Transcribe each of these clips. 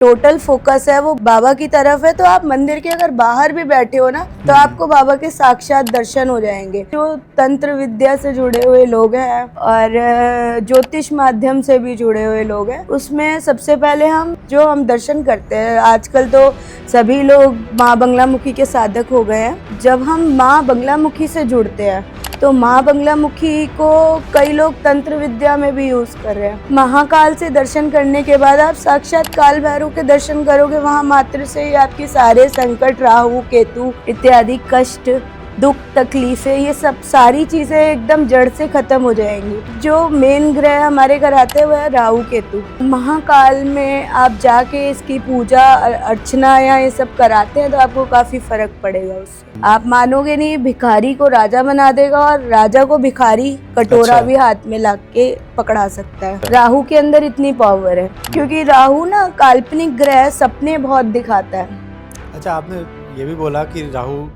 Total focus है वो बाबा की तरफ है। तो आप मंदिर के अगर बाहर भी बैठे हो ना तो आपको बाबा के साक्षात दर्शन हो जाएंगे। जो तंत्र विद्या से जुड़े हुए लोग हैं और ज्योतिष माध्यम से भी जुड़े हुए लोग हैं, उसमें सबसे पहले हम दर्शन करते हैं। आजकल तो सभी लोग माँ बंगलामुखी के साधक हो गए हैं। जब हम माँ बंगलामुखी से जुड़ते हैं तो माँ बंगलामुखी को कई लोग तंत्र विद्या में भी यूज कर रहे हैं। महाकाल से दर्शन करने के बाद आप साक्षात काल भैरव के दर्शन करोगे। वहाँ मात्र से ही आपकी सारे संकट, राहु केतु इत्यादि कष्ट, दुख, तकलीफें, ये सब सारी चीजें एकदम जड़ से खत्म हो जाएंगी। जो मेन ग्रह हमारे घर आते हैं वह है राहु केतु। महाकाल में आप जाके इसकी पूजा अर्चना या ये सब कराते हैं तो आपको काफी फर्क पड़ेगा उससे। आप मानोगे नहीं, भिखारी को राजा बना देगा और राजा को भिखारी कटोरा भी हाथ में ला के पकड़ा सकता है। राहु के अंदर इतनी पावर है, क्योंकि राहु ना काल्पनिक ग्रह, सपने बहुत दिखाता है। अच्छा, आपने ये भी बोला कि राहु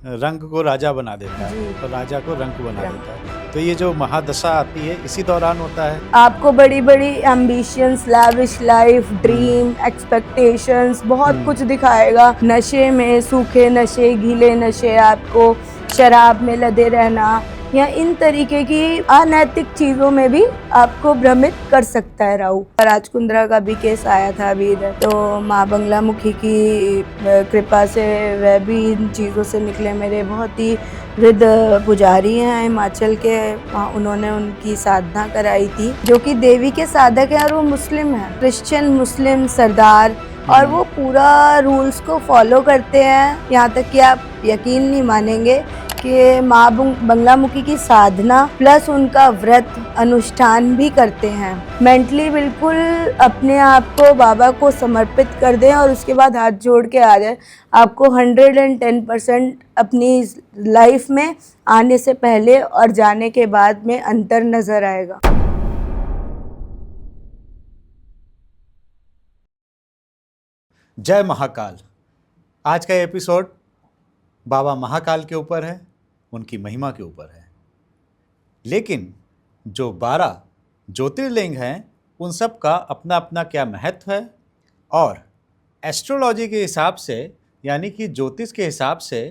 रंग को राजा बना देता है तो राजा को रंग बना देता है, तो ये जो महादशा आती है इसी दौरान होता है। आपको बड़ी बड़ी ambitions, lavish life, dream, expectations, बहुत कुछ दिखाएगा। नशे में, सूखे नशे, गीले नशे, आपको शराब में लदे रहना या इन तरीके की अनैतिक चीजों में भी आपको भ्रमित कर सकता है राहु। राजकुंद्रा का भी केस आया था अभी इधर, तो माँ बंगलामुखी की कृपा से वह भी इन चीज़ों से निकले। मेरे बहुत ही वृद्ध पुजारी हैं हिमाचल के, उन्होंने उनकी साधना कराई थी, जो कि देवी के साधक हैं और वो मुस्लिम हैं, क्रिश्चियन मुस्लिम सरदार, और वो पूरा रूल्स को फॉलो करते हैं। यहाँ तक कि आप यकीन नहीं मानेंगे कि माँ बंगलामुखी की साधना प्लस उनका व्रत अनुष्ठान भी करते हैं। मेंटली बिल्कुल अपने आप को बाबा को समर्पित कर दें और उसके बाद हाथ जोड़ के आ जाए। आपको 110% अपनी लाइफ में आने से पहले और जाने के बाद में अंतर नजर आएगा। जय महाकाल। आज का एपिसोड बाबा महाकाल के ऊपर है, उनकी महिमा के ऊपर है। लेकिन जो 12 ज्योतिर्लिंग हैं उन सब का अपना अपना क्या महत्व है, और एस्ट्रोलॉजी के हिसाब से यानी कि ज्योतिष के हिसाब से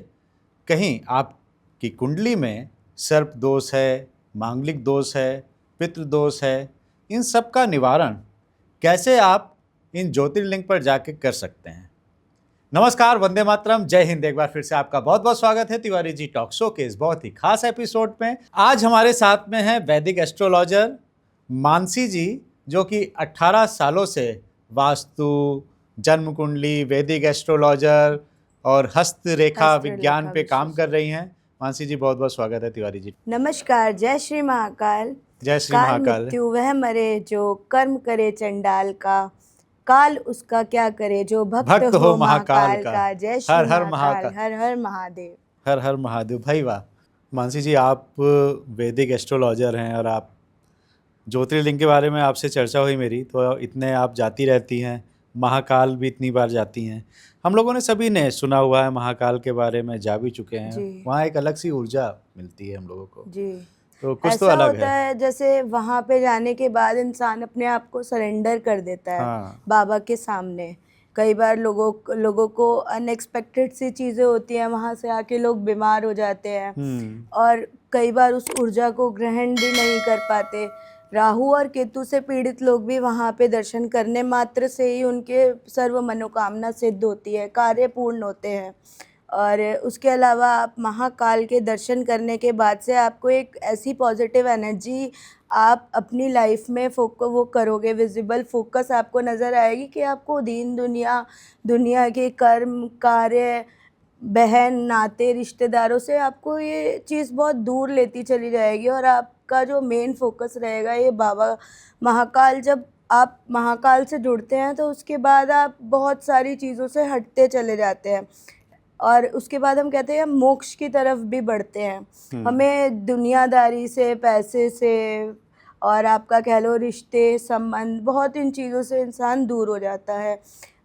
कहीं आपकी कुंडली में सर्प दोष है, मांगलिक दोष है, पितृ दोष है, इन सब का निवारण कैसे आप इन ज्योतिर्लिंग पर जाके कर सकते हैं। नमस्कार, वंदे मातरम, जय हिंद। एक बार फिर से आपका बहुत बहुत स्वागत है तिवारी जी टॉक शो के इस बहुत ही खास एपिसोड में। आज हमारे साथ में है वैदिक एस्ट्रोलॉजर मानसी जी, जो कि 18 सालों से वास्तु, जन्म कुंडली, वैदिक एस्ट्रोलॉजर और हस्तरेखा विज्ञान पे काम कर रही हैं। मानसी जी, बहुत बहुत स्वागत है तिवारी जी। नमस्कार। जय श्री महाकाल। जय श्री महाकाल। मृत्यु वह मरे जो कर्म करे चंडाल का, काल उसका क्या करे जो भक्त हो महाकाल का। जय श्री महाकाल। हर हर महादेव। हर हर महादेव। भाई वाह। मानसी जी, आप वैदिक एस्ट्रोलॉजर हैं और आप ज्योतिर्लिंग के बारे में आपसे चर्चा हुई मेरी, तो इतने आप जाती रहती हैं, महाकाल भी इतनी बार जाती हैं। हम लोगों ने सभी ने सुना हुआ है, महाकाल के बारे में जा भी चुके हैं। वहाँ एक अलग सी ऊर्जा मिलती है हम लोगों को जी। तो कुछ तो अलग होता है। जैसे वहाँ पे जाने के बाद इंसान अपने आप को सरेंडर कर देता है। हाँ। बाबा के सामने कई बार लोगों को अनएक्सपेक्टेड सी चीज़ें होती हैं, वहाँ से आके लोग बीमार हो जाते हैं और कई बार उस ऊर्जा को ग्रहण भी नहीं कर पाते। राहु और केतु से पीड़ित लोग भी वहाँ पे दर्शन करने मात्र से ही उनके सर्व मनोकामना सिद्ध होती है, कार्य पूर्ण होते हैं। और उसके अलावा आप महाकाल के दर्शन करने के बाद से आपको एक ऐसी पॉजिटिव एनर्जी आप अपनी लाइफ में वो करोगे, विजिबल फोकस आपको नज़र आएगी कि आपको दीन दुनिया के कर्म, कार्य, बहन, नाते, रिश्तेदारों से आपको ये चीज़ बहुत दूर लेती चली जाएगी और आपका जो मेन फोकस रहेगा ये बाबा महाकाल। जब आप महाकाल से जुड़ते हैं तो उसके बाद आप बहुत सारी चीज़ों से हटते चले जाते हैं और उसके बाद हम कहते हैं मोक्ष की तरफ भी बढ़ते हैं। हमें दुनियादारी से, पैसे से और आपका कह लो रिश्ते, संबंध, बहुत इन चीज़ों से इंसान दूर हो जाता है।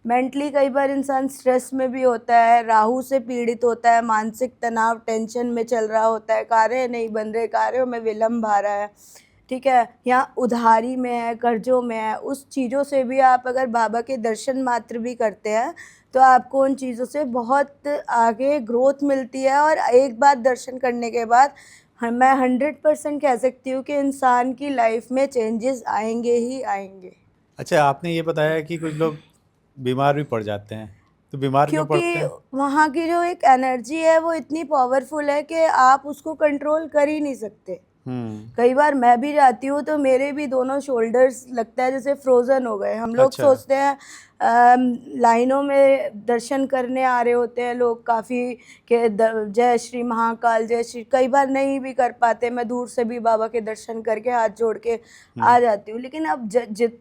मेंटली कई बार इंसान स्ट्रेस में भी होता है, राहु से पीड़ित होता है, मानसिक तनाव, टेंशन में चल रहा होता है, कार्य नहीं बन रहे, कार्यों में विलम्ब आ रहा है। ठीक है, यहाँ उधारी में है, कर्जों में है, उस चीज़ों से भी आप अगर बाबा के दर्शन मात्र भी करते हैं तो आपको उन चीज़ों से बहुत आगे ग्रोथ मिलती है। और एक बार दर्शन करने के बाद मैं 100% कह सकती हूँ कि इंसान की लाइफ में चेंजेस आएंगे ही आएंगे। अच्छा, आपने ये बताया कि कुछ लोग बीमार भी पड़ जाते हैं, तो बीमार क्यों क्योंकि पड़ते हैं? वहाँ की जो एक एनर्जी है वो इतनी पावरफुल है कि आप उसको कंट्रोल कर ही नहीं सकते। कई बार मैं भी जाती हूँ तो मेरे भी दोनों शोल्डर्स लगता है जैसे फ्रोज़न हो गए। हम लोग अच्छा। सोचते हैं लाइनों में दर्शन करने आ रहे होते हैं लोग काफ़ी कि जय श्री महाकाल जय श्री, कई बार नहीं भी कर पाते। मैं दूर से भी बाबा के दर्शन करके हाथ जोड़ के आ जाती हूँ। लेकिन अब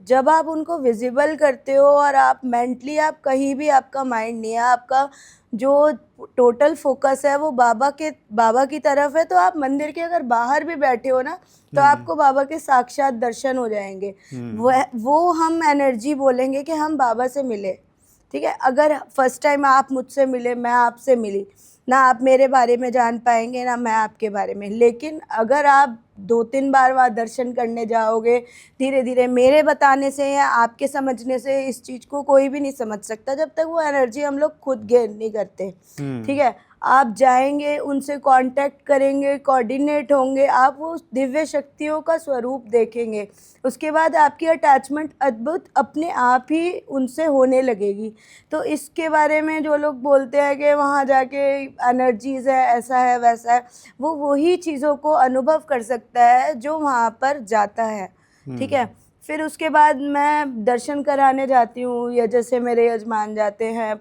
जब आप उनको विजिबल करते हो और आप मेंटली आप कहीं भी आपका माइंड नहीं है, आपका जो टोटल फोकस है वो बाबा की तरफ है, तो आप मंदिर के अगर बाहर भी बैठे हो ना तो आपको बाबा के साक्षात दर्शन हो जाएंगे। वो हम एनर्जी बोलेंगे कि हम बाबा से मिले। ठीक है, अगर फर्स्ट टाइम आप मुझसे मिले, मैं आपसे मिली, ना आप मेरे बारे में जान पाएंगे ना मैं आपके बारे में। लेकिन अगर आप 2-3 बार वहाँ दर्शन करने जाओगे, धीरे धीरे मेरे बताने से या आपके समझने से इस चीज़ को कोई भी नहीं समझ सकता जब तक वो एनर्जी हम लोग खुद गेन नहीं करते। ठीक है, आप जाएंगे, उनसे कांटेक्ट करेंगे, कोऑर्डिनेट होंगे, आप वो दिव्य शक्तियों का स्वरूप देखेंगे। उसके बाद आपकी अटैचमेंट अद्भुत अपने आप ही उनसे होने लगेगी। तो इसके बारे में जो लोग बोलते हैं कि वहाँ जाके एनर्जीज़ है, ऐसा है वैसा है, वो वही चीज़ों को अनुभव कर सकता है जो वहाँ पर जाता है। ठीक है, फिर उसके बाद मैं दर्शन कराने जाती हूँ, या जैसे मेरे यजमान जाते हैं,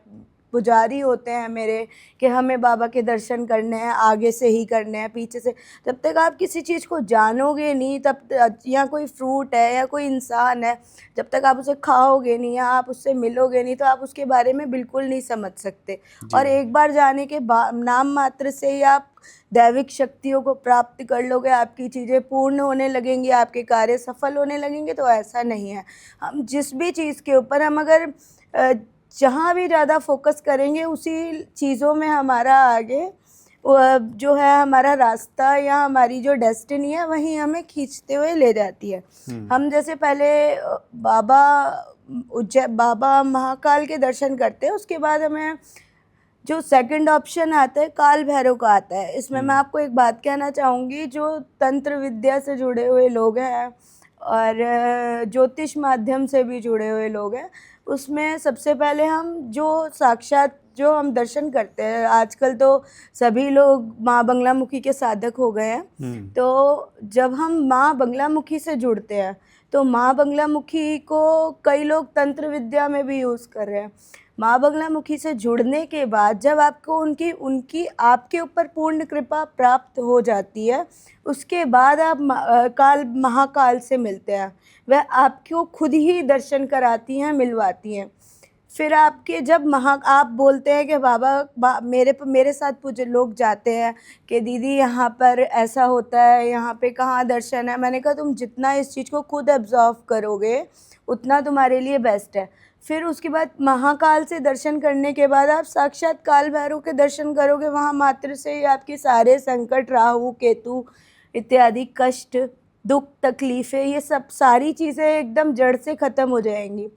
पुजारी होते हैं मेरे, कि हमें बाबा के दर्शन करने हैं, आगे से ही करने हैं, पीछे से। जब तक आप किसी चीज़ को जानोगे नहीं, तब या कोई फ्रूट है या कोई इंसान है, जब तक आप उसे खाओगे नहीं या आप उससे मिलोगे नहीं तो आप उसके बारे में बिल्कुल नहीं समझ सकते। और एक बार जाने के नाम मात्र से ही आप दैविक शक्तियों को प्राप्त कर लोगे, आपकी चीज़ें पूर्ण होने लगेंगी, आपके कार्य सफल होने लगेंगे। तो ऐसा नहीं है, हम जिस भी चीज़ के ऊपर हम अगर जहाँ भी ज़्यादा फोकस करेंगे उसी चीज़ों में हमारा आगे जो है हमारा रास्ता या हमारी जो डेस्टिनी है वहीं हमें खींचते हुए ले जाती है। हम जैसे पहले बाबा महाकाल के दर्शन करते हैं, उसके बाद हमें जो सेकंड ऑप्शन आता है काल भैरव का आता है। इसमें मैं आपको एक बात कहना चाहूँगी, जो तंत्र विद्या से जुड़े हुए लोग हैं और ज्योतिष माध्यम से भी जुड़े हुए लोग हैं, उसमें सबसे पहले हम जो साक्षात जो हम दर्शन करते हैं, आजकल तो सभी लोग माँ बंगलामुखी के साधक हो गए हैं। तो जब हम माँ बंगलामुखी से जुड़ते हैं तो माँ बंगलामुखी को कई लोग तंत्र विद्या में भी यूज़ कर रहे हैं। माँ बंगलामुखी से जुड़ने के बाद जब आपको उनकी उनकी आपके ऊपर पूर्ण कृपा प्राप्त हो जाती है, उसके बाद आप काल महाकाल से मिलते हैं। वह आपको खुद ही दर्शन कराती हैं, मिलवाती हैं। फिर आपके जब आप बोलते हैं कि बाबा मेरे साथ पूजे लोग जाते हैं कि दीदी यहाँ पर ऐसा होता है, यहाँ पे कहाँ दर्शन है। मैंने कहा तुम जितना इस चीज़ को खुद एब्जॉर्व करोगे उतना तुम्हारे लिए बेस्ट है। फिर उसके बाद महाकाल से दर्शन करने के बाद आप साक्षात काल भैरव के दर्शन करोगे, वहाँ मात्र से ही आपके सारे संकट, राहु केतु इत्यादि कष्ट, दुख, तकलीफ़ें, ये सब सारी चीज़ें एकदम जड़ से ख़त्म हो जाएंगी।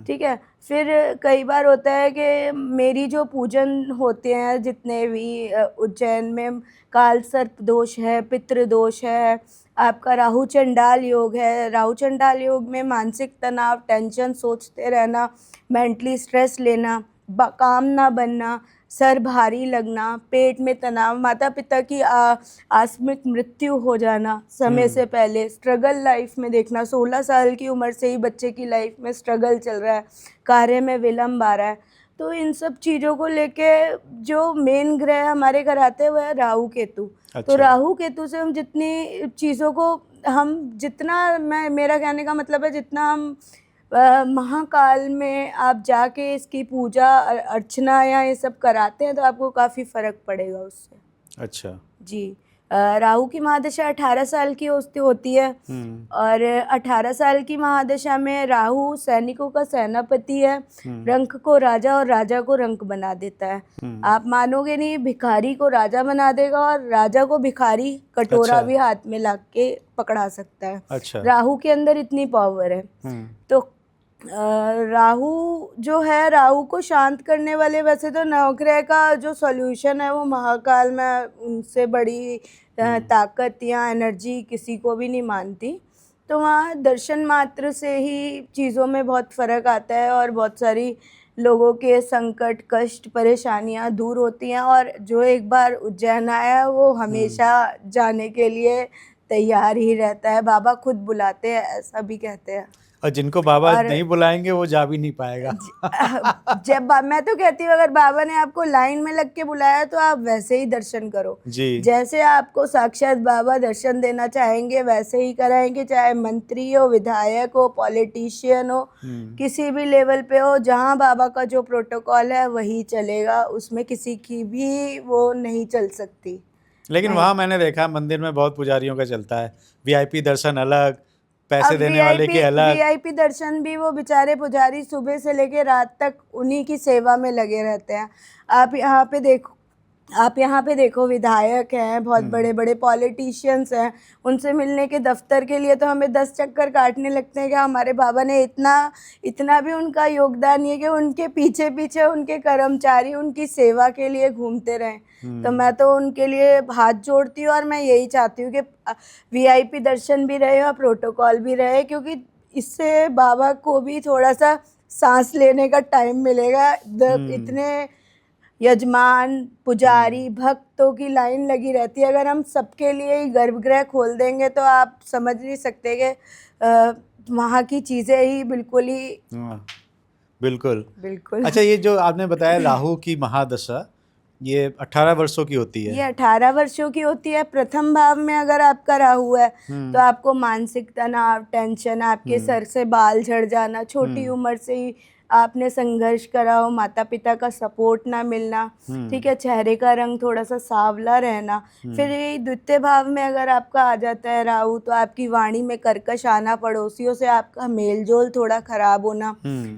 ठीक है, फिर कई बार होता है कि मेरी जो पूजन होते हैं जितने भी उज्जैन में, काल सर्प दोष है, पितृ दोष है, आपका राहु चंडाल योग है। राहु चंडाल योग में मानसिक तनाव, टेंशन, सोचते रहना, मेंटली स्ट्रेस लेना, काम ना बनना, सर भारी लगना, पेट में तनाव, माता पिता की आकस्मिक मृत्यु हो जाना समय से पहले, स्ट्रगल लाइफ में देखना, 16 साल की उम्र से ही बच्चे की लाइफ में स्ट्रगल चल रहा है, कार्य में विलम्ब आ रहा है। तो इन सब चीज़ों को लेके जो मेन ग्रह हमारे घर आते हैं वह है राहु केतु। अच्छा। तो राहु केतु से हम जितनी चीज़ों को मेरा कहने का मतलब है जितना हम महाकाल में आप जाके इसकी पूजा अर्चना या ये सब कराते हैं तो आपको काफ़ी फ़र्क पड़ेगा उससे। अच्छा जी, राहु की महादशा 18 साल की होती है। और 18 साल की महादशा में राहु सैनिकों का सेनापति है, रंक को राजा और राजा को रंक बना देता है। आप मानोगे नहीं, भिखारी को राजा बना देगा और राजा को भिखारी कटोरा भी हाथ में ला के पकड़ा सकता है। अच्छा। राहु के अंदर इतनी पावर है। तो राहु जो है, राहु को शांत करने वाले, वैसे तो नवग्रह का जो सॉल्यूशन है वो महाकाल में उनसे बड़ी ताकत या एनर्जी किसी को भी नहीं मानती। तो वहाँ दर्शन मात्र से ही चीज़ों में बहुत फ़र्क आता है और बहुत सारी लोगों के संकट, कष्ट, परेशानियाँ दूर होती हैं। और जो एक बार उज्जैन आया वो हमेशा जाने के लिए तैयार ही रहता है। बाबा खुद बुलाते हैं, ऐसा भी कहते हैं। और जिनको बाबा नहीं बुलाएंगे वो जा भी नहीं पाएगा। जब मैं तो कहती हूँ, अगर बाबा ने आपको लाइन में लग के बुलाया तो आप वैसे ही दर्शन करो जी। जैसे आपको साक्षात बाबा दर्शन देना चाहेंगे वैसे ही कराएंगे। चाहे मंत्री हो, विधायक हो, पॉलिटिशियन हो, किसी भी लेवल पे हो, जहाँ बाबा का जो प्रोटोकॉल है वही चलेगा, उसमें किसी की भी वो नहीं चल सकती। लेकिन वहाँ मैंने देखा मंदिर में बहुत पुजारियों का चलता है, वीआईपी दर्शन अलग, पैसे देने वाले के अलग। वीआईपी दर्शन भी वो बेचारे पुजारी सुबह से लेके रात तक उन्हीं की सेवा में लगे रहते हैं। आप यहाँ पे देखो विधायक हैं, बहुत बड़े बड़े पॉलिटिशियंस हैं, उनसे मिलने के दफ्तर के लिए तो हमें 10 चक्कर काटने लगते हैं कि हमारे बाबा ने इतना भी उनका योगदान नहीं है कि उनके पीछे पीछे उनके कर्मचारी उनकी सेवा के लिए घूमते रहें। तो मैं तो उनके लिए हाथ जोड़ती हूँ और मैं यही चाहती हूँ कि वीआईपी दर्शन भी रहे और प्रोटोकॉल भी रहे, क्योंकि इससे बाबा को भी थोड़ा सा सांस लेने का टाइम मिलेगा। इतने यजमान, पुजारी, भक्तों की लाइन लगी रहती है। अगर हम सबके लिए ही गर्भगृह खोल देंगे तो आप समझ नहीं सकते कि वहाँ की चीज़ें ही बिल्कुल ही बिल्कुल। अच्छा, ये जो आपने बताया राहु की महादशा, ये 18 वर्षों की होती है। ये 18 वर्षों की होती है। प्रथम भाव में अगर आपका राहु है तो आपको मानसिक तनाव, टेंशन, आपके सर से बाल झड़ जाना, छोटी उम्र से ही आपने संघर्ष करा हो, माता पिता का सपोर्ट ना मिलना, ठीक है, चेहरे का रंग थोड़ा सा सांवला रहना। फिर ये द्वितीय भाव में अगर आपका आ जाता है राहु तो आपकी वाणी में कर्कश आना, पड़ोसियों से आपका मेल जोल थोड़ा खराब होना,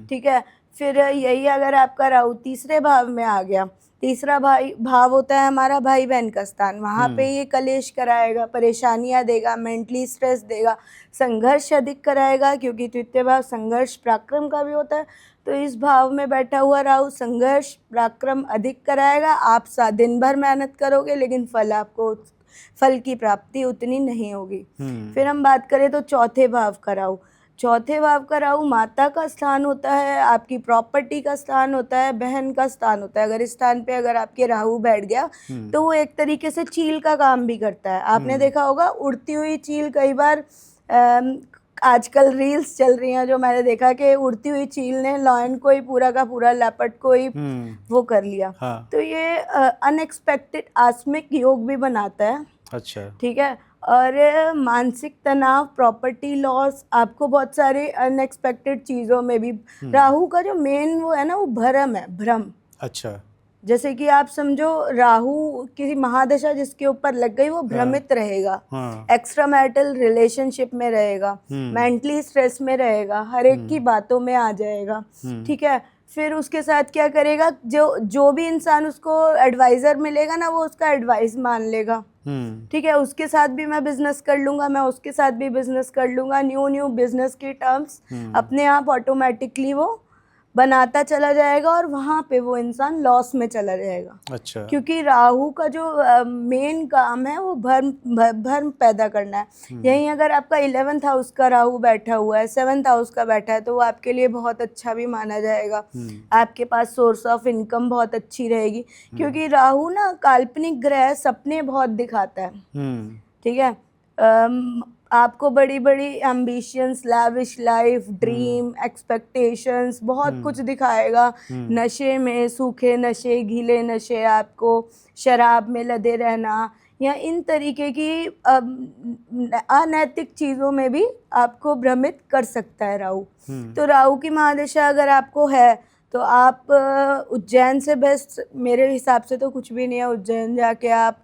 ठीक है। फिर यही अगर आपका राहु तीसरे भाव में आ गया, तीसरा भाव होता है हमारा भाई बहन का स्थान, वहाँ पे ये कलेश कराएगा, परेशानियाँ देगा, मेंटली स्ट्रेस देगा, संघर्ष अधिक कराएगा, क्योंकि तृतीय भाव संघर्ष पराक्रम का भी होता है। तो इस भाव में बैठा हुआ राहु संघर्ष पराक्रम अधिक कराएगा। आप दिन भर मेहनत करोगे लेकिन फल की प्राप्ति उतनी नहीं होगी। फिर हम बात करें तो चौथे भाव का राहु, चौथे भाव का राहु माता का स्थान होता है, आपकी प्रॉपर्टी का स्थान होता है, बहन का स्थान होता है। अगर इस स्थान पे अगर आपके राहु बैठ गया तो वो एक तरीके से चील का काम भी करता है। आपने देखा होगा उड़ती हुई चील, कई बार आजकल रील्स चल रही हैं जो मैंने देखा कि उड़ती हुई चील ने लॉयन को ही पूरा का पूरा लेपर्ड को ही वो कर लिया। तो ये अनएक्सपेक्टेड आस्मिक योग भी बनाता है। अच्छा, ठीक है। और मानसिक तनाव, प्रॉपर्टी लॉस, आपको बहुत सारे अनएक्सपेक्टेड चीज़ों में भी राहु का जो मेन वो है ना, वो भ्रम है, भ्रम। अच्छा, जैसे कि आप समझो राहु किसी महादशा जिसके ऊपर लग गई वो भ्रमित रहेगा, एक्स्ट्रा मैरिटल रिलेशनशिप में रहेगा, मेंटली स्ट्रेस में रहेगा, हर एक की बातों में आ जाएगा, ठीक है। फिर उसके साथ क्या करेगा, जो भी इंसान उसको एडवाइजर मिलेगा ना वो उसका एडवाइस मान लेगा, ठीक है। उसके साथ भी मैं बिजनेस कर लूंगा, मैं उसके साथ भी बिजनेस कर लूंगा, न्यू बिजनेस की टर्म्स अपने आप ऑटोमेटिकली वो बनाता चला जाएगा और वहाँ पे वो इंसान लॉस में चला जाएगा। अच्छा, क्योंकि राहु का जो मेन काम है वो भ्रम पैदा करना है। यहीं अगर आपका 11th हाउस का राहु बैठा हुआ है, 7th हाउस का बैठा है तो वो आपके लिए बहुत अच्छा भी माना जाएगा। आपके पास सोर्स ऑफ इनकम बहुत अच्छी रहेगी, क्योंकि राहु ना काल्पनिक ग्रह सपने बहुत दिखाता है, ठीक है। आपको बड़ी बड़ी ambitions, lavish life, dream, expectations बहुत कुछ दिखाएगा। नशे में, सूखे नशे, गीले नशे, आपको शराब में लदे रहना या इन तरीके की अनैतिक चीज़ों में भी आपको भ्रमित कर सकता है राहु। तो राहु की महादशा अगर आपको है तो आप उज्जैन से बेस्ट मेरे हिसाब से तो कुछ भी नहीं है। उज्जैन जाके आप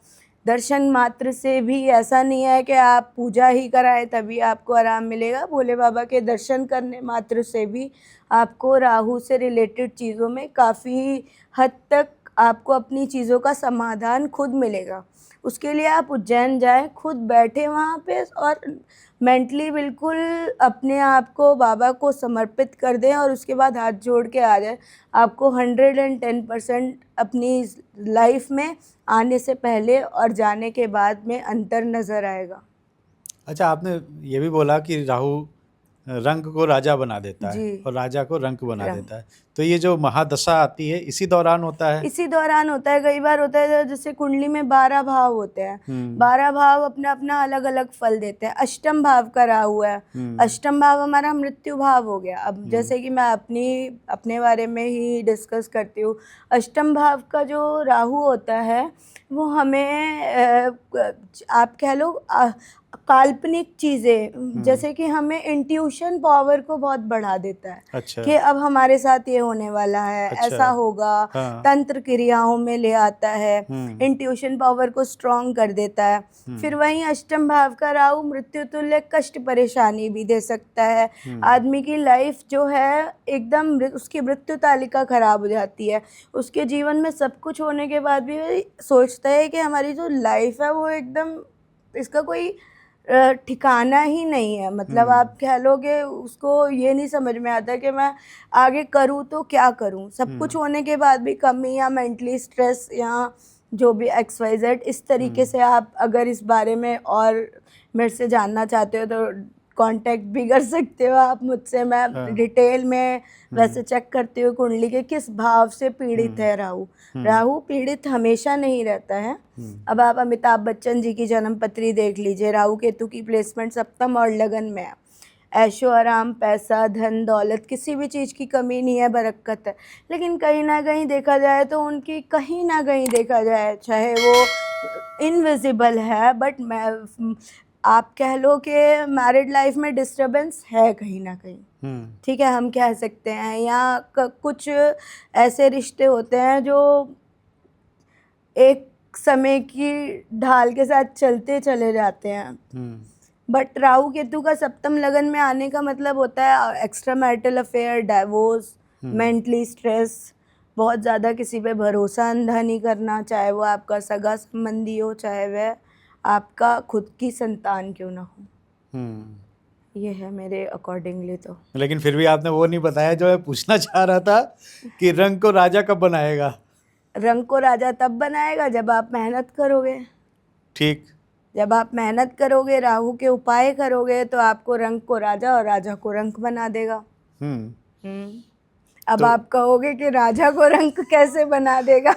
दर्शन मात्र से भी ऐसा नहीं है कि आप पूजा ही कराएं तभी आपको आराम मिलेगा। भोले बाबा के दर्शन करने मात्र से भी आपको राहु से रिलेटेड चीज़ों में काफ़ी हद तक आपको अपनी चीज़ों का समाधान खुद मिलेगा। उसके लिए आप उज्जैन जाएं, खुद बैठे वहाँ पे और मेंटली बिल्कुल अपने आप को बाबा को समर्पित कर दें और उसके बाद हाथ जोड़ के आ जाए। आपको 110% अपनी लाइफ में आने से पहले और जाने के बाद में अंतर नज़र आएगा। अच्छा, आपने ये भी बोला कि राहु रंग को राजा बना देता है जी। और राजा को रंक बना देता है, तो ये जो महादशा आती है इसी दौरान होता है? इसी दौरान होता है। कई बार होता है जैसे कुंडली में 12 भाव होते हैं, 12 भाव अपना अपना अलग अलग फल देते हैं। अष्टम भाव का राहु है, अष्टम भाव हमारा मृत्यु भाव हो गया। अब जैसे कि मैं अपने बारे में ही डिस्कस करती हूँ। अष्टम भाव का जो राहु होता है वो हमें आप कह लो काल्पनिक चीज़ें, जैसे कि हमें इंट्यूशन पावर को बहुत बढ़ा देता है। अच्छा। कि अब हमारे साथ ये होने वाला है, अच्छा। ऐसा होगा। हाँ। तंत्र क्रियाओं में ले आता है, इंट्यूशन पावर को स्ट्रॉन्ग कर देता है। फिर वहीं अष्टम भाव का राहु मृत्यु तुल्य कष्ट परेशानी भी दे सकता है। आदमी की लाइफ जो है एकदम उसकी मृत्यु तालिका खराब हो जाती है। उसके जीवन में सब कुछ होने के बाद भी वही सोचता है कि हमारी जो लाइफ है वो एकदम इसका कोई ठिकाना ही नहीं है। मतलब आप कह लोगे उसको ये नहीं समझ में आता कि मैं आगे करूँ तो क्या करूँ। सब कुछ होने के बाद भी कमी या मेंटली स्ट्रेस या जो भी XYZ इस तरीके से आप अगर इस बारे में और मेरे से जानना चाहते हो तो कांटेक्ट भी कर सकते हो आप मुझसे। मैं डिटेल में वैसे चेक करती हूँ कुंडली के किस भाव से पीड़ित है राहु। राहु पीड़ित हमेशा नहीं रहता है। अब आप अमिताभ बच्चन जी की जन्म पत्री देख लीजिए, राहु केतु की प्लेसमेंट सप्तम और लगन में है। ऐशो आराम, पैसा, धन दौलत, किसी भी चीज़ की कमी नहीं है, बरकत है। लेकिन कहीं ना कहीं देखा जाए तो उनकी कहीं ना कहीं देखा जाए चाहे वो इनविजिबल है बट मैं आप कह लो कि मैरिड लाइफ में डिस्टरबेंस है कहीं ना कहीं। ठीक है, हम कह सकते हैं। या कुछ ऐसे रिश्ते होते हैं जो एक समय की ढाल के साथ चलते चले जाते हैं। बट राहु केतु का सप्तम लगन में आने का मतलब होता है extra marital affair, divorce, mentally stress, बहुत ज़्यादा किसी पे भरोसा अंधा नहीं करना, चाहे वो आपका सगा संबंधी हो चाहे वह आपका खुद की संतान क्यों ना हो। ये है मेरे अकॉर्डिंगली तो। लेकिन फिर भी आपने वो नहीं बताया जो मैं पूछना चाह रहा था कि रंग को राजा कब बनाएगा? रंग को राजा तब बनाएगा जब आप मेहनत करोगे। ठीक, जब आप मेहनत करोगे, राहु के उपाय करोगे तो आपको रंग को राजा और राजा को रंक बना देगा। अब तो आप कहोगे कि राजा को रंक कैसे बना देगा?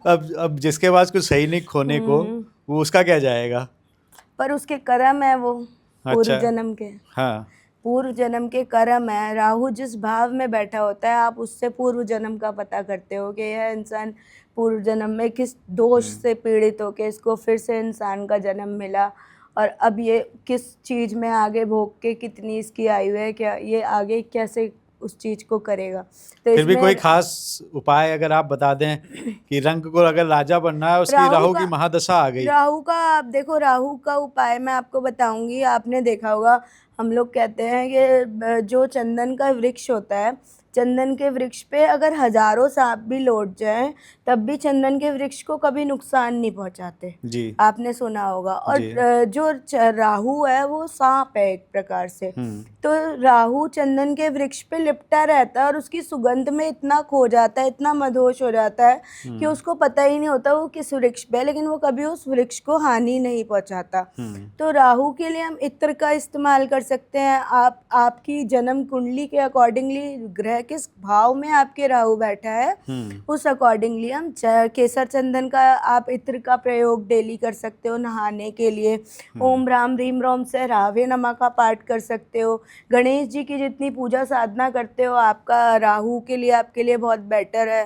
अब जिसके पास कुछ सही नहीं खोने को वो उसका क्या जाएगा? पर उसके कर्म है वो। अच्छा। पूर्व जन्म के। हाँ, पूर्व जन्म के कर्म है। राहु जिस भाव में बैठा होता है आप उससे पूर्व जन्म का पता करते हो कि यह इंसान पूर्व जन्म में किस दोष से पीड़ित हो के इसको फिर से इंसान का जन्म मिला और अब ये किस चीज़ में आगे भोग के कितनी इसकी आयु है, क्या ये आगे कैसे उस चीज़ को करेगा। तो फिर भी कोई खास उपाय अगर आप बता दें कि रंग को अगर राजा बनना है, उसकी राहु की महादशा आ गई। राहु का आप देखो, राहु का उपाय मैं आपको बताऊंगी। आपने देखा होगा हम लोग कहते हैं कि जो चंदन का वृक्ष होता है, चंदन के वृक्ष पे अगर हजारों सांप भी लौट जाएं तब भी चंदन के वृक्ष को कभी नुकसान नहीं पहुंचाते जी। आपने सुना होगा। और जो राहु है वो सांप है एक प्रकार से। तो राहु चंदन के वृक्ष पे लिपटा रहता है और उसकी सुगंध में इतना खो जाता है, इतना मदहोश हो जाता है कि उसको पता ही नहीं होता वो किस वृक्ष पे है, लेकिन वो कभी उस वृक्ष को हानि नहीं पहुंचाता। तो राहु के लिए हम इत्र का इस्तेमाल कर सकते हैं। आपकी जन्म कुंडली के अकॉर्डिंगली ग्रह किस भाव में आपके राहु बैठा है उस अकॉर्डिंगली हम केसर चंदन का आप इत्र का प्रयोग डेली कर सकते हो नहाने के लिए। ओम राम रीम रोम से रावे नमा का पाठ कर सकते हो। गणेश जी की जितनी पूजा साधना करते हो आपका राहु के लिए आपके लिए बहुत बेटर है।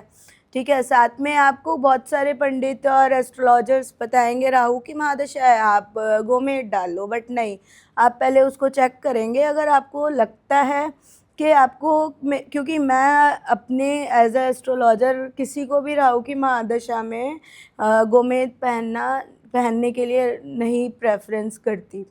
ठीक है, साथ में आपको बहुत सारे पंडित और एस्ट्रोलॉजर्स बताएंगे राहु की महादशा है, आप गोमेट डाल लो, बट नहीं, आप पहले उसको चेक करेंगे। अगर आपको लगता है कि आपको क्योंकि मैं अपने एज अ एस्ट्रोलॉजर किसी को भी राहु की महादशा में गोमेद पहनना पहनने के लिए नहीं प्रेफरेंस करती।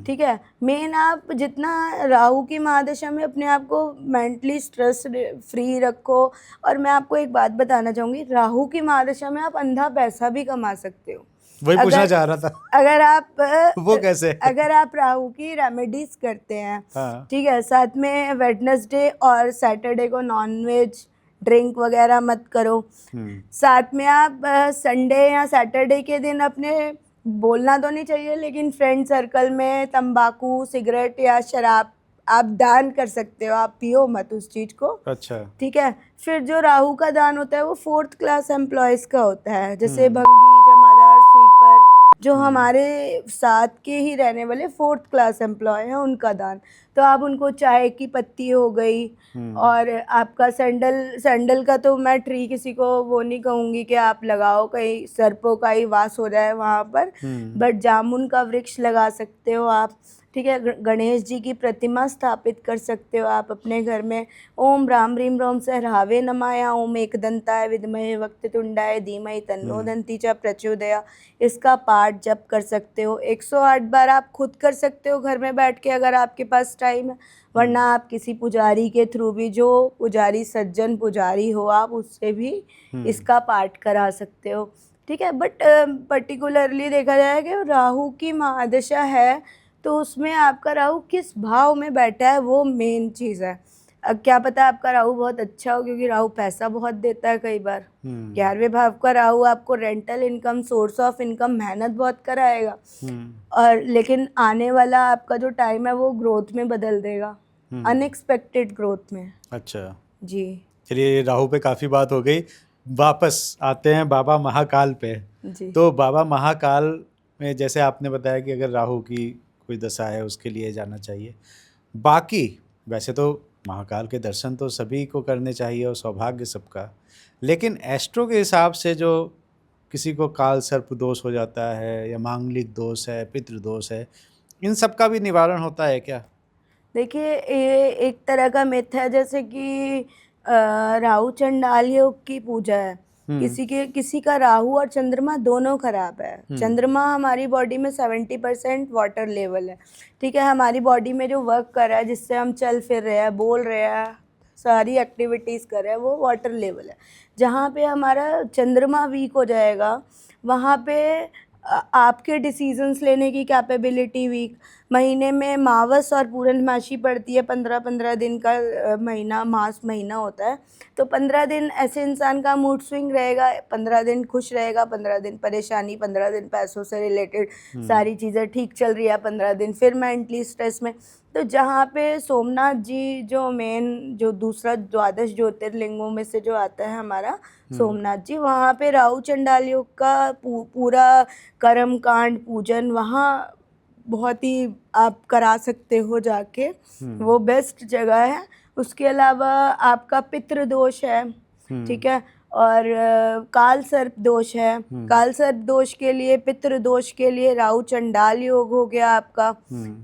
ठीक है, मेन आप जितना राहु की महादशा में अपने आप को मेंटली स्ट्रेस फ्री रखो। और मैं आपको एक बात बताना चाहूँगी, राहु की महादशा में आप अंधा पैसा भी कमा सकते हो। वही पूछना चाह रहा था। अगर आप वो कैसे? अगर आप राहु की रेमेडीज करते हैं, हाँ। ठीक है, साथ में वेडनेसडे और सैटरडे को नॉनवेज ड्रिंक वगैरह मत करो। साथ में आप संडे या सैटरडे के दिन अपने, बोलना तो नहीं चाहिए लेकिन फ्रेंड सर्कल में तंबाकू, सिगरेट या शराब आप दान कर सकते हो, आप पियो मत उस चीज को। अच्छा। ठीक है, फिर जो राहु का दान होता है वो 4th क्लास एम्प्लॉयज का होता है, जैसे भंगी, जमादार, स्वीपर, जो हमारे साथ के ही रहने वाले 4th क्लास एम्प्लॉय हैं, उनका दान। तो आप उनको चाय की पत्ती हो गई, और आपका सैंडल का तो मैं ट्री किसी को वो नहीं कहूँगी कि आप लगाओ, कहीं सर्पों का ही वास हो जाए वहाँ पर, बट जामुन का वृक्ष लगा सकते हो आप। ठीक है, गणेश जी की प्रतिमा स्थापित कर सकते हो आप अपने घर में। ओम राम ह्रीं रोम सहरावे नमाया, ओम एकदंताय विद्महे वक्रतुंडाय धीमहि तन्नो दन्ती च प्रचोदयात्, इसका पाठ जप कर सकते हो। 108 बार आप खुद कर सकते हो घर में बैठ के अगर आपके पास टाइम है, वरना आप किसी पुजारी के थ्रू भी, जो पुजारी सज्जन पुजारी हो आप उससे भी इसका पाठ करा सकते हो। ठीक है, बट पर्टिकुलरली देखा जाए कि राहु की महादशा है तो उसमें आपका राहु किस भाव में बैठा है वो मेन चीज़ है। अब क्या पता आपका राहु बहुत अच्छा हो, क्योंकि राहु पैसा बहुत देता है कई बार। 11वें भाव का राहु आपको rental income, source of income, मेहनत बहुत कराएगा, और लेकिन आने वाला आपका जो टाइम है वो ग्रोथ में बदल देगा, अनएक्सपेक्टेड ग्रोथ में। अच्छा जी, चलिए, राहु पे काफ़ी बात हो गई, वापस आते हैं बाबा महाकाल पे। जी। तो बाबा महाकाल में जैसे आपने बताया कि अगर राहु की कोई दशा है उसके लिए जाना चाहिए, बाकी वैसे तो महाकाल के दर्शन तो सभी को करने चाहिए और सौभाग्य सबका, लेकिन एस्ट्रो के हिसाब से जो किसी को काल सर्प दोष हो जाता है या मांगलिक दोष है, पितृ दोष है, इन सब का भी निवारण होता है क्या? देखिए, ये एक तरह का मिथ है, जैसे कि राहु चंडाल योग की पूजा है। किसी का राहु और चंद्रमा दोनों खराब है। चंद्रमा हमारी बॉडी में 70% वाटर लेवल है। ठीक है, हमारी बॉडी में जो वर्क कर रहा है, जिससे हम चल फिर रहे हैं, बोल रहे हैं, सारी एक्टिविटीज़ कर रहे हैं, वो वाटर लेवल है। जहाँ पे हमारा चंद्रमा वीक हो जाएगा, वहाँ पे आपके डिसीजंस लेने की कैपेबिलिटी वीक। महीने में मावस और पूर्णमासी पड़ती है, 15-15 दिन का महीना, मास महीना होता है। तो 15 दिन ऐसे इंसान का मूड स्विंग रहेगा, 15 दिन खुश रहेगा, 15 दिन परेशानी, 15 दिन पैसों से रिलेटेड सारी चीज़ें ठीक चल रही है, 15 दिन फिर मेंटली स्ट्रेस में। तो जहाँ पे सोमनाथ जी जो मेन, जो दूसरा द्वादश ज्योतिर्लिंगों में से जो आता है हमारा सोमनाथ जी, वहाँ पे राहु चंडाल योग का पूरा कर्म कांड पूजन वहाँ बहुत ही आप करा सकते हो जाके, वो बेस्ट जगह है। उसके अलावा आपका पितृ दोष है, ठीक है, और काल सर्प दोष है। काल सर्प दोष के लिए, पितृ दोष के लिए राहु चंडाल योग हो गया आपका।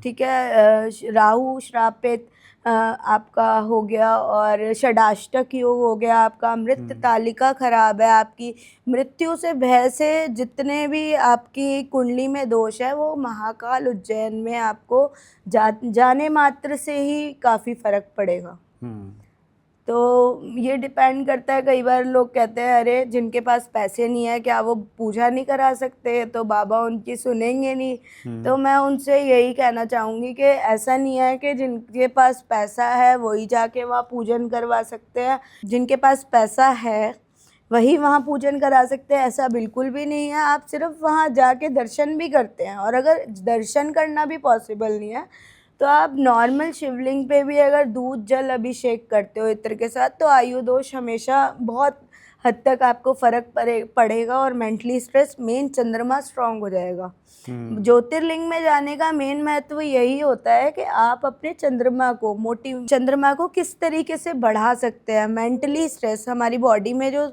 ठीक है, राहु श्रापित आपका हो गया, और षडाष्टक योग हो गया आपका। मृत्यु तालिका खराब है आपकी, मृत्यु से भय से जितने भी आपकी कुंडली में दोष है वो महाकाल उज्जैन में आपको जाने मात्र से ही काफ़ी फर्क पड़ेगा। तो ये डिपेंड करता है, कई बार लोग कहते हैं अरे जिनके पास पैसे नहीं है क्या वो पूजा नहीं करा सकते, तो बाबा उनकी सुनेंगे नहीं। तो मैं उनसे यही कहना चाहूँगी कि ऐसा नहीं है कि जिनके पास पैसा है वही जाके वहाँ पूजन करवा सकते हैं, जिनके पास पैसा है वही वहाँ पूजन करा सकते हैं, ऐसा बिल्कुल भी नहीं है। आप सिर्फ वहाँ जाके दर्शन भी करते हैं, और अगर दर्शन करना भी पॉसिबल नहीं है तो आप नॉर्मल शिवलिंग पे भी अगर दूध जल अभिषेक करते हो इत्र के साथ, तो आयु दोष हमेशा बहुत हद तक आपको फ़र्क पड़ेगा, और मेंटली स्ट्रेस, मेन चंद्रमा स्ट्रांग हो जाएगा। ज्योतिर्लिंग में जाने का मेन महत्व यही होता है कि आप अपने चंद्रमा को किस तरीके से बढ़ा सकते हैं। मेंटली स्ट्रेस, हमारी बॉडी में जो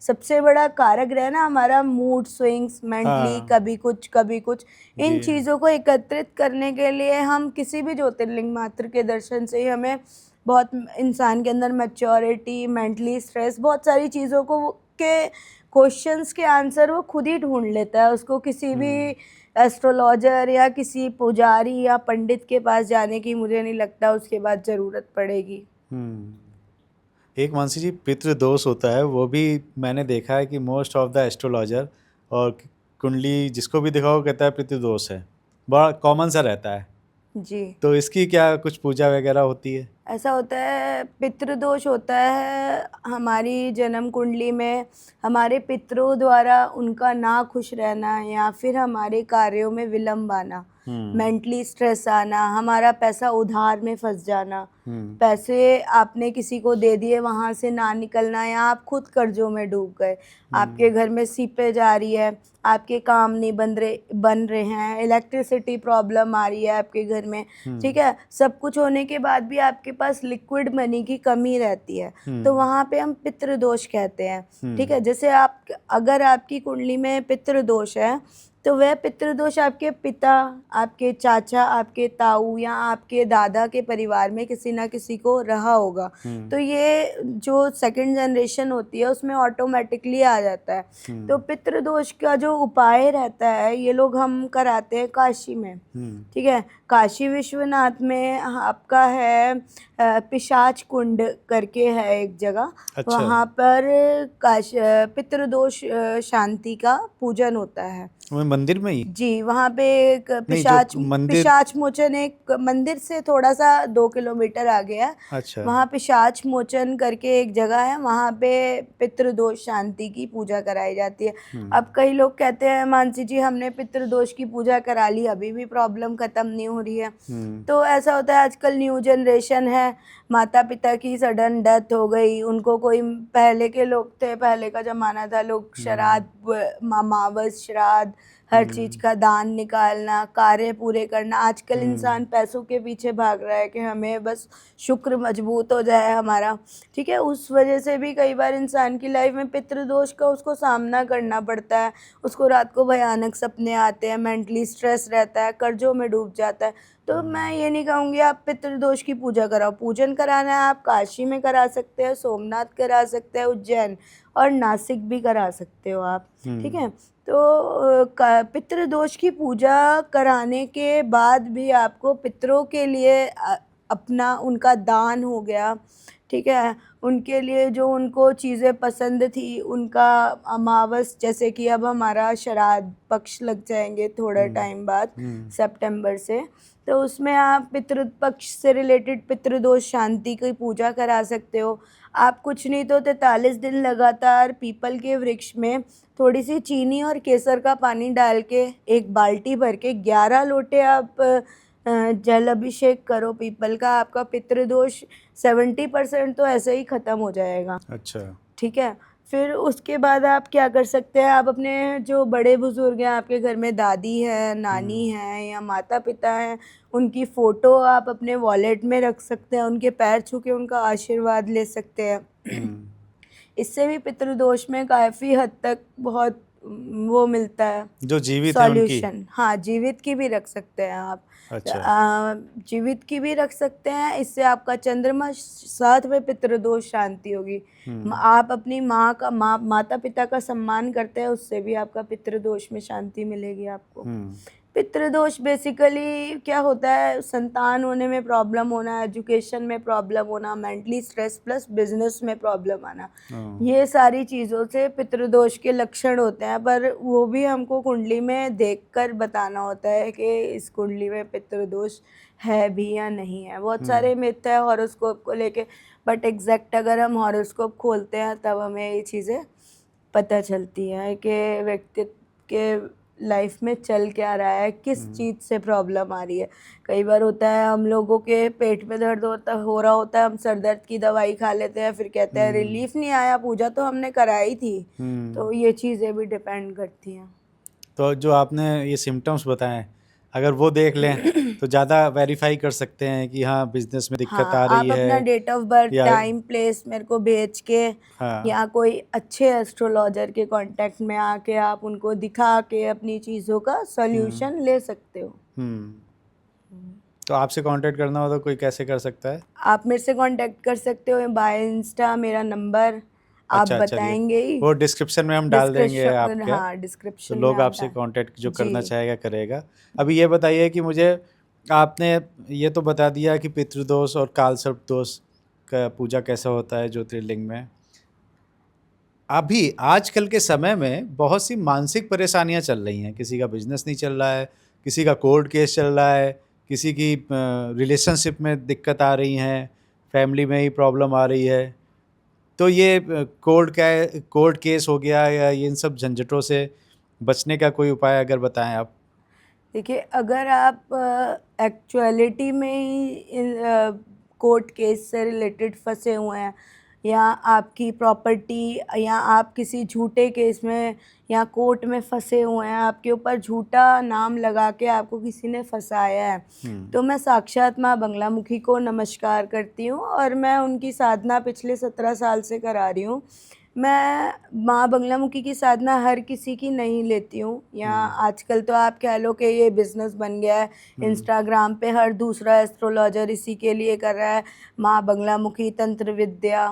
सबसे बड़ा कारक रहे ना हमारा मूड स्विंग्स, मेंटली कभी कुछ, इन चीज़ों को एकत्रित करने के लिए हम किसी भी ज्योतिर्लिंग मात्र के दर्शन से ही हमें बहुत इंसान के अंदर मैच्योरिटी, मेंटली स्ट्रेस, बहुत सारी चीज़ों क्वेश्चंस के आंसर वो खुद ही ढूंढ लेता है, उसको किसी भी एस्ट्रोलॉजर या किसी पुजारी या पंडित के पास जाने की मुझे नहीं लगता उसके बाद ज़रूरत पड़ेगी। एक मानसी जी, पितृदोष होता है, वो भी मैंने देखा है कि मोस्ट ऑफ द एस्ट्रोलॉजर और कुंडली जिसको भी दिखाओ कहता है पितृदोष है, बड़ा कॉमन सा रहता है। जी, तो इसकी क्या कुछ पूजा वगैरह होती है? ऐसा होता है, पितृदोष होता है हमारी जन्म कुंडली में हमारे पितरों द्वारा उनका ना खुश रहना या फिर हमारे कार्यों में विलम्ब आना, मेंटली स्ट्रेस आना, हमारा पैसा उधार में फंस जाना, पैसे आपने किसी को दे दिए वहाँ से ना निकलना, या आप खुद कर्जों में डूब गए, आपके घर में सीपेज आ रही है, आपके काम नहीं बन रहे हैं, इलेक्ट्रिसिटी प्रॉब्लम आ रही है आपके घर में, ठीक है, सब कुछ होने के बाद भी आपके पास लिक्विड मनी की कमी रहती है, तो वहाँ पे हम पितृदोष कहते हैं। ठीक है, जैसे आप अगर आपकी कुंडली में पितृदोष है तो वह पितृदोष आपके पिता, आपके चाचा, आपके ताऊ या आपके दादा के परिवार में किसी ना किसी को रहा होगा, तो ये जो सेकंड जनरेशन होती है उसमें ऑटोमेटिकली आ जाता है। तो पितृदोष का जो उपाय रहता है ये लोग हम कराते हैं काशी में। ठीक है, काशी विश्वनाथ में आपका है पिशाच कुंड करके है एक जगह। अच्छा। वहाँ पर पितृदोष शांति का पूजन होता है। वो मंदिर में ही? जी, वहाँ पे एक मंदिर, पिशाच मोचन, एक मंदिर से थोड़ा सा 2 किलोमीटर आगे है। अच्छा। वहाँ पिशाच मोचन करके एक जगह है, वहाँ पे पितृदोष शांति की पूजा कराई जाती है। अब कई लोग कहते हैं मानसी जी हमने पितृदोष की पूजा करा ली, अभी भी प्रॉब्लम खत्म नहीं हो रही है। तो ऐसा होता है, आजकल न्यू जनरेशन है, माता पिता की सडन डेथ हो गई, उनको कोई, पहले के लोग थे, पहले का जमाना था, लोग श्राद्ध, अमावस श्राद्ध, हर चीज का दान निकालना, कार्य पूरे करना। आजकल इंसान पैसों के पीछे भाग रहा है कि हमें बस शुक्र मजबूत हो जाए हमारा। ठीक है, उस वजह से भी कई बार इंसान की लाइफ में पितृदोष का उसको सामना करना पड़ता है, उसको रात को भयानक सपने आते हैं, मेंटली स्ट्रेस रहता है, कर्जों में डूब जाता है। तो मैं ये नहीं कहूँगी आप पितृदोष की पूजा कराओ, पूजन कराना है आप काशी में करा सकते हैं, सोमनाथ करा सकते हैं, उज्जैन और नासिक भी करा सकते हो आप। ठीक है, तो पितृदोष की पूजा कराने के बाद भी आपको पितरों के लिए अपना उनका दान हो गया, ठीक है, उनके लिए जो उनको चीज़ें पसंद थी, उनका अमावस, जैसे कि अब हमारा श्राद्ध पक्ष लग जाएंगे थोड़ा टाइम बाद सितंबर से, तो उसमें आप पितृपक्ष से रिलेटेड पितृदोष शांति की पूजा करा सकते हो। आप कुछ नहीं तो 43 दिन लगातार पीपल के वृक्ष में थोड़ी सी चीनी और केसर का पानी डाल के एक बाल्टी भर के 11 लोटे आप जल अभिषेक करो पीपल का, आपका पितृदोष 70% तो ऐसे ही ख़त्म हो जाएगा। अच्छा, ठीक है। फिर उसके बाद आप क्या कर सकते हैं, आप अपने जो बड़े बुजुर्ग हैं, आपके घर में दादी है, नानी है या माता पिता हैं, उनकी फ़ोटो आप अपने वॉलेट में रख सकते हैं, उनके पैर छू के उनका आशीर्वाद ले सकते हैं। इससे भी पितृदोष में काफ़ी हद तक बहुत वो मिलता है, जो जीवित है उनकी। हाँ, जीवित की भी रख सकते हैं आप। अच्छा। जीवित की भी रख सकते हैं, इससे आपका चंद्रमा साथ में पितृदोष शांति होगी। आप अपनी माता पिता का सम्मान करते हैं, उससे भी आपका पितृदोष में शांति मिलेगी आपको। पितृदोष बेसिकली क्या होता है, संतान होने में प्रॉब्लम होना, एजुकेशन में प्रॉब्लम होना, मेंटली स्ट्रेस प्लस बिजनेस में प्रॉब्लम आना, ये सारी चीज़ों से पितृदोष के लक्षण होते हैं। पर वो भी हमको कुंडली में देखकर बताना होता है कि इस कुंडली में पितृदोष है भी या नहीं है। बहुत सारे मिथ है हॉरोस्कोप को लेके, बट एग्जैक्ट अगर हम हॉरोस्कोप खोलते हैं तब हमें ये चीज़ें पता चलती हैं कि व्यक्ति के लाइफ में चल क्या रहा है, किस चीज़ से प्रॉब्लम आ रही है। कई बार होता है हम लोगों के पेट में दर्द हो रहा होता है, हम सर दर्द की दवाई खा लेते हैं, फिर कहते हैं रिलीफ नहीं आया, पूजा तो हमने कराई थी। तो ये चीज़ें भी डिपेंड करती हैं। तो जो आपने ये सिम्टम्स बताएं, अगर वो देख लें तो ज़्यादा वेरीफाई कर सकते हैं कि हाँ बिजनेस में दिक्कत आ रही है। आप अपना date of birth, time, place मेरे को भेज के या कोई अच्छे एस्ट्रोलॉजर के कांटेक्ट में आके आप उनको दिखा के अपनी चीज़ों का सॉल्यूशन ले सकते हो। तो आपसे कांटेक्ट करना हो तो कोई कैसे कर सकता है? आप मेरे से कांटेक्ट कर सकते हो बाय इंस्टा, मेरा नंबर आप अच्छा, चलिए बताएंगे ही। वो डिस्क्रिप्शन में हम डाल देंगे आपके, हाँ तो डिस्क्रिप्शन में लोग आप आपसे कांटेक्ट जो जी। करना चाहेगा करेगा। अभी ये बताइए कि मुझे, आपने ये तो बता दिया कि पितृदोष और कालसर्प दोष का पूजा कैसा होता है ज्योतिर्लिंग में। अभी आजकल के समय में बहुत सी मानसिक परेशानियां चल रही हैं, किसी का बिजनेस नहीं चल रहा है, किसी का कोर्ट केस चल रहा है, किसी की रिलेशनशिप में दिक्कत आ रही हैं, फैमिली में ही प्रॉब्लम आ रही है। तो ये कोर्ट केस हो गया या इन सब झंझटों से बचने का कोई उपाय अगर बताएं आप। देखिए, अगर आप एक्चुअलिटी में ही इन कोर्ट केस से रिलेटेड फंसे हुए हैं, या आपकी प्रॉपर्टी, या आप किसी झूठे केस में या कोर्ट में फंसे हुए हैं, आपके ऊपर झूठा नाम लगा के आपको किसी ने फंसाया है, तो मैं साक्षात माँ बंगलामुखी को नमस्कार करती हूँ, और मैं उनकी साधना पिछले 17 साल से करा रही हूँ। मैं माँ बंगलामुखी की साधना हर किसी की नहीं लेती हूँ, या आजकल तो आप कह लो कि ये बिजनेस बन गया है, इंस्टाग्राम पे हर दूसरा एस्ट्रोलॉजर इसी के लिए कर रहा है, माँ बंगलामुखी तंत्र विद्या।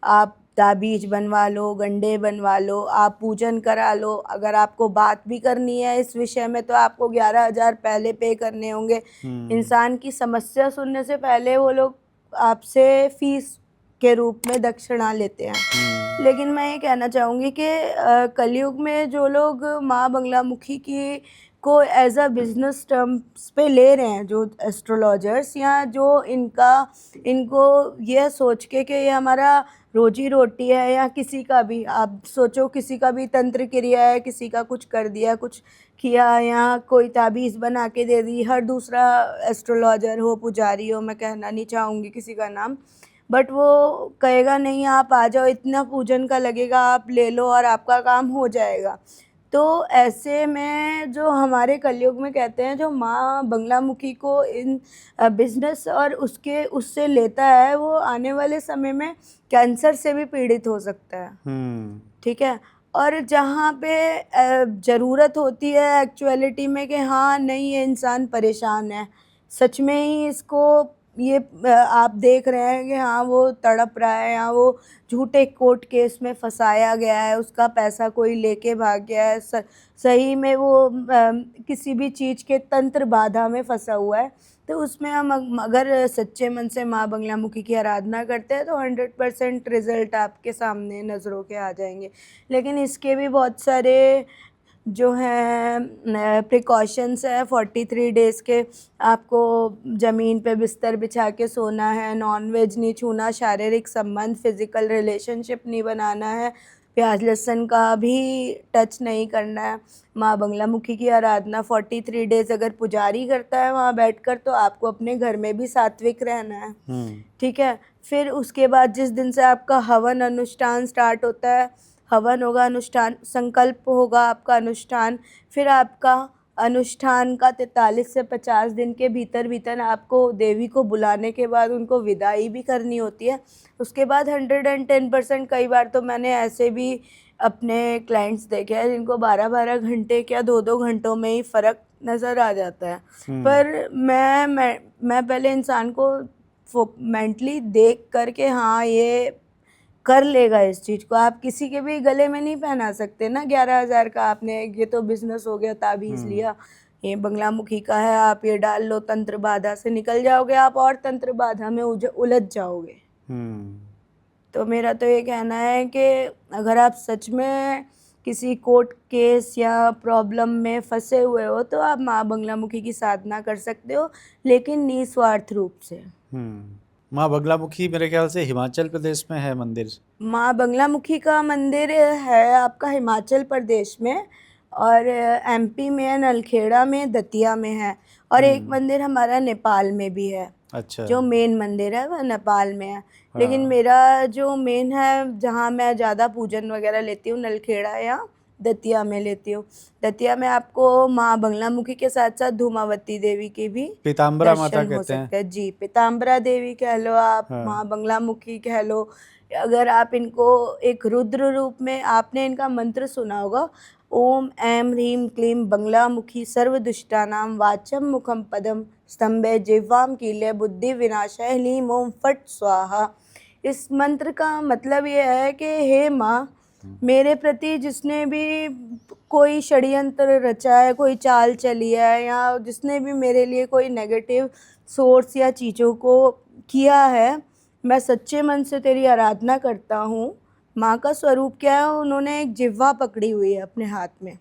आप ताबीज बनवा लो, गंडे बनवा लो, आप पूजन करा लो। अगर आपको बात भी करनी है इस विषय में तो आपको 11,000 पहले पे करने होंगे। इंसान की समस्या सुनने से पहले वो लोग आपसे फीस के रूप में दक्षिणा लेते हैं। लेकिन मैं ये कहना चाहूँगी कि कलयुग में जो लोग माँ बंगलामुखी की को एज अ बिजनेस टर्म्स पे ले रहे हैं, जो एस्ट्रोलॉजर्स, या जो इनको यह सोच के कि ये हमारा रोजी रोटी है, या किसी का भी आप सोचो, किसी का भी तंत्र क्रिया है, किसी का कुछ कर दिया, कुछ किया, या कोई ताबीज़ बना के दे दी, हर दूसरा एस्ट्रोलॉजर हो, पुजारी हो, मैं कहना नहीं चाहूँगी किसी का नाम, बट वो कहेगा नहीं आप आ जाओ, इतना पूजन का लगेगा, आप ले लो और आपका काम हो जाएगा। तो ऐसे में जो हमारे कलयुग में कहते हैं, जो माँ बंगलामुखी को इन बिजनेस और उससे लेता है, वो आने वाले समय में कैंसर से भी पीड़ित हो सकता है। ठीक है। और जहाँ पे ज़रूरत होती है एक्चुअलिटी में कि हाँ नहीं ये इंसान परेशान है, सच में ही इसको ये आप देख रहे हैं कि हाँ वो तड़प रहा है, या वो झूठे कोर्ट केस में फंसाया गया है, उसका पैसा कोई लेके भाग गया है, सही में वो किसी भी चीज़ के तंत्र बाधा में फंसा हुआ है, तो उसमें हम अगर सच्चे मन से माँ बंगलामुखी की आराधना करते हैं तो 100% रिज़ल्ट आपके सामने नज़रों के आ जाएंगे। लेकिन इसके भी बहुत सारे जो हैं प्रिकॉशंस है। 43 डेज़ के आपको ज़मीन पे बिस्तर बिछा के सोना है, नॉन वेज नहीं छूना, शारीरिक संबंध फिज़िकल रिलेशनशिप नहीं बनाना है, प्याज लहसुन का भी टच नहीं करना है। माँ बंगलामुखी की आराधना 43 डेज़ अगर पुजारी करता है वहाँ बैठकर, तो आपको अपने घर में भी सात्विक रहना है। ठीक है। फिर उसके बाद जिस दिन से आपका हवन अनुष्ठान स्टार्ट होता है, हवन होगा, अनुष्ठान संकल्प होगा आपका अनुष्ठान, फिर आपका अनुष्ठान का 43 से 50 दिन के भीतर भीतर आपको देवी को बुलाने के बाद उनको विदाई भी करनी होती है। उसके बाद 110%, कई बार तो मैंने ऐसे भी अपने क्लाइंट्स देखे हैं जिनको 12-12 घंटे क्या 2-2 घंटों में ही फ़र्क नज़र आ जाता है। पर मैं पहले इंसान को मेंटली देख करके हाँ ये कर लेगा इस चीज़ को, आप किसी के भी गले में नहीं पहना सकते ना 11,000 का। आपने ये तो बिजनेस हो गया, ताबीज़ लिया, ये बंगलामुखी का है, आप ये डाल लो, तंत्र बाधा से निकल जाओगे आप, और तंत्र बाधा में उलझ जाओगे। तो मेरा तो ये कहना है कि अगर आप सच में किसी कोर्ट केस या प्रॉब्लम में फंसे हुए हो तो आप माँ बंगलामुखी की साधना कर सकते हो, लेकिन निस्वार्थ रूप से। माँ बंगलामुखी मेरे ख्याल से हिमाचल प्रदेश में है मंदिर। माँ बंगलामुखी का मंदिर है आपका हिमाचल प्रदेश में, और एमपी में है, नलखेड़ा में, दतिया में है, और एक मंदिर हमारा नेपाल में भी है। अच्छा। जो मेन मंदिर है वह नेपाल में है। लेकिन मेरा जो मेन है, जहाँ मैं ज़्यादा पूजन वगैरह लेती हूँ, नलखेड़ा या दतिया में लेती हूँ। दतिया में आपको माँ बंगलामुखी के साथ साथ धूमावती देवी की भी पीताम्बरा माता दर्शन हो कहते हैं। सकते हैं। जी, पीताम्बरा देवी कह लो आप, माँ बंगलामुखी कह लो। अगर आप इनको एक रुद्र रूप में, आपने इनका मंत्र सुना होगा, ओम ऐं ह्रीं क्लीं बंगलामुखी सर्वदुष्टानां वाचम मुखम पदम स्तंभे जिह्वाम कील्य बुद्धि विनाशाय ह्लीं ओम फट स्वाहा। इस मंत्र का मतलब ये है कि हे माँ, मेरे प्रति जिसने भी कोई षड्यंत्र रचा है, कोई चाल चली है, या जिसने भी मेरे लिए कोई नेगेटिव सोर्स या चीज़ों को किया है, मैं सच्चे मन से तेरी आराधना करता हूँ। माँ का स्वरूप क्या है, उन्होंने एक जिह्वा पकड़ी हुई है अपने हाथ में,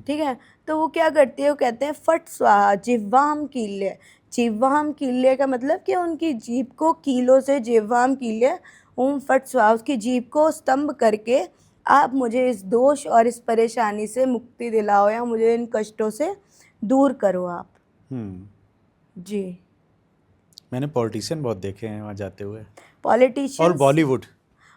ठीक है। तो वो क्या करती है, वो कहते हैं फट स्वाहा जिह्वाम कील्य। जिह्वाम कील्य का मतलब कि उनकी जीभ को कीलों से, जिह्वाम कील्य, ओम फट स्वाहा, उसकी जीभ को स्तंभ करके आप मुझे इस दोष और इस परेशानी से मुक्ति दिलाओ, या मुझे इन कष्टों से दूर करो आप। जी। मैंने पॉलिटिशियन बहुत देखे हैं वहाँ जाते हुए, और पॉलिटिशियंस,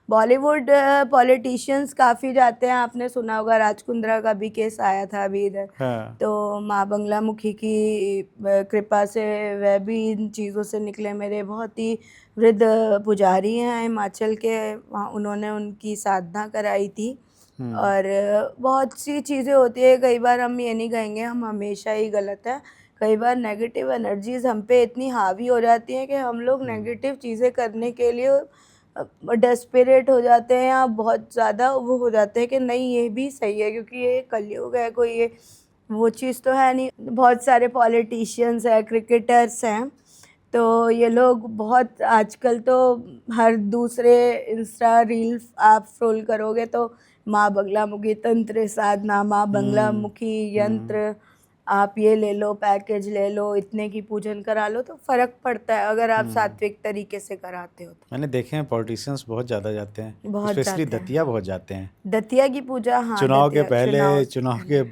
बॉलीवुड पॉलिटिशियंस काफ़ी जाते हैं। आपने सुना होगा राजकुंद्रा का भी केस आया था अभी इधर। हाँ। तो माँ बंगला मुखी की कृपा से वह भी इन चीज़ों से निकले। मेरे बहुत ही वृद्ध पुजारी हैं हिमाचल के, वहाँ उन्होंने उनकी साधना कराई थी। और बहुत सी चीज़ें होती है, कई बार हम ये नहीं कहेंगे हम हमेशा ही गलत है, कई बार नेगेटिव एनर्जीज हम पे इतनी हावी हो जाती हैं कि हम लोग नेगेटिव चीज़ें करने के लिए डेस्परेट हो जाते हैं, या बहुत ज़्यादा वो हो जाते हैं कि नहीं ये भी सही है, क्योंकि ये कलयुग है, कोई ये वो चीज़ तो है नहीं। बहुत सारे पॉलिटिशियंस हैं, क्रिकेटर्स हैं, तो ये लोग बहुत आजकल तो हर दूसरे इंस्टा रील आप स्क्रॉल करोगे तो माँ बंगला मुखी तंत्र साधना, माँ बंगला मुखी यंत्र, आप ये ले लो, पैकेज ले लो, इतने की पूजन करा लो, तो फ़र्क पड़ता है अगर आप सात्विक तरीके से कराते हो तो। मैंने देखे हैं पॉलिटिशियंस बहुत ज़्यादा जाते हैं, बहुत स्पेशली जाते हैं। दतिया बहुत जाते हैं। दतिया की पूजा, हाँ, चुनाव के दतिया पहले, चुनाव के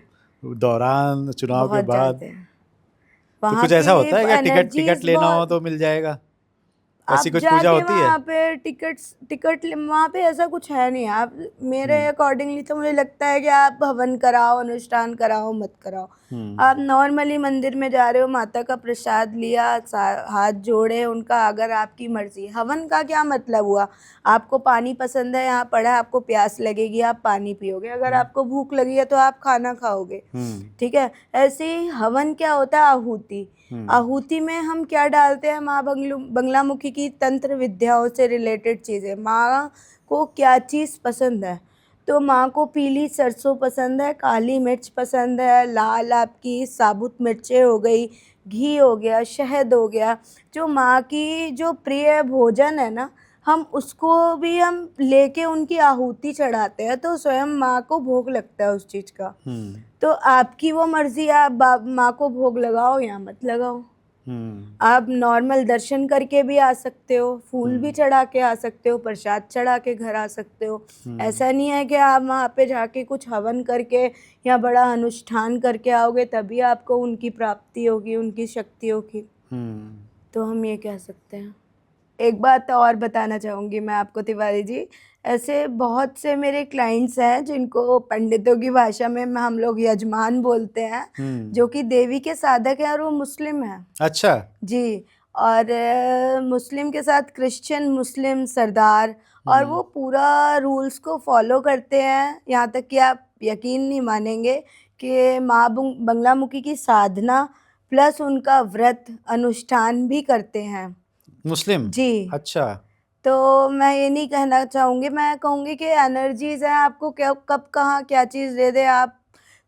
दौरान, चुनाव के बहुत बाद। जाते हैं। तो वहाँ कुछ ऐसा की होता है क्या, टिकट एनर्जीज लेना हो बहुत, तो मिल जाएगा, ऐसी आप कुछ पूजा जाके होती है? वहाँ पे टिकट वहाँ पे ऐसा कुछ है नहीं। आप मेरे अकॉर्डिंगली तो मुझे लगता है कि आप हवन कराओ, अनुष्ठान कराओ, मत कराओ, आप नॉर्मली मंदिर में जा रहे हो, माता का प्रसाद लिया, हाथ जोड़े उनका, अगर आपकी मर्जी। हवन का क्या मतलब हुआ, आपको पानी पसंद है, यहाँ पड़ा है, आपको प्यास लगेगी, आप पानी पियोगे, अगर आपको भूख लगी है तो आप खाना खाओगे, ठीक है। ऐसे ही हवन क्या होता है, आहुति। आहुति में हम क्या डालते हैं, माँ बंगला मुखी की तंत्र विद्याओं से रिलेटेड चीज़ें। माँ को क्या चीज़ पसंद है, तो माँ को पीली सरसों पसंद है, काली मिर्च पसंद है, लाल आपकी साबुत मिर्चें हो गई, घी हो गया, शहद हो गया। जो माँ की जो प्रिय भोजन है ना, हम उसको भी हम लेके उनकी आहुति चढ़ाते हैं, तो स्वयं माँ को भोग लगता है उस चीज़ का। तो आपकी वो मर्जी, आप माँ को भोग लगाओ या मत लगाओ। आप नॉर्मल दर्शन करके भी आ सकते हो, फूल भी चढ़ा के आ सकते हो, प्रसाद चढ़ा के घर आ सकते हो। ऐसा नहीं है कि आप वहाँ पे जाके कुछ हवन करके या बड़ा अनुष्ठान करके आओगे तभी आपको उनकी प्राप्ति होगी, उनकी शक्तियों की। तो हम ये कह सकते हैं। एक बात और बताना चाहूँगी मैं आपको तिवारी जी, ऐसे बहुत से मेरे क्लाइंट्स हैं जिनको पंडितों की भाषा में हम लोग यजमान बोलते हैं, जो कि देवी के साधक हैं, और वो मुस्लिम हैं। अच्छा जी। और मुस्लिम के साथ क्रिश्चियन मुस्लिम सरदार, और वो पूरा रूल्स को फॉलो करते हैं, यहाँ तक कि आप यकीन नहीं मानेंगे कि माँ बंगला मुखी की साधना प्लस उनका व्रत अनुष्ठान भी करते हैं मुस्लिम। जी। अच्छा। तो मैं ये नहीं कहना चाहूँगी, मैं कहूँगी कि एनर्जीज हैं, आपको क्या कब कहाँ क्या चीज़ दे दे, आप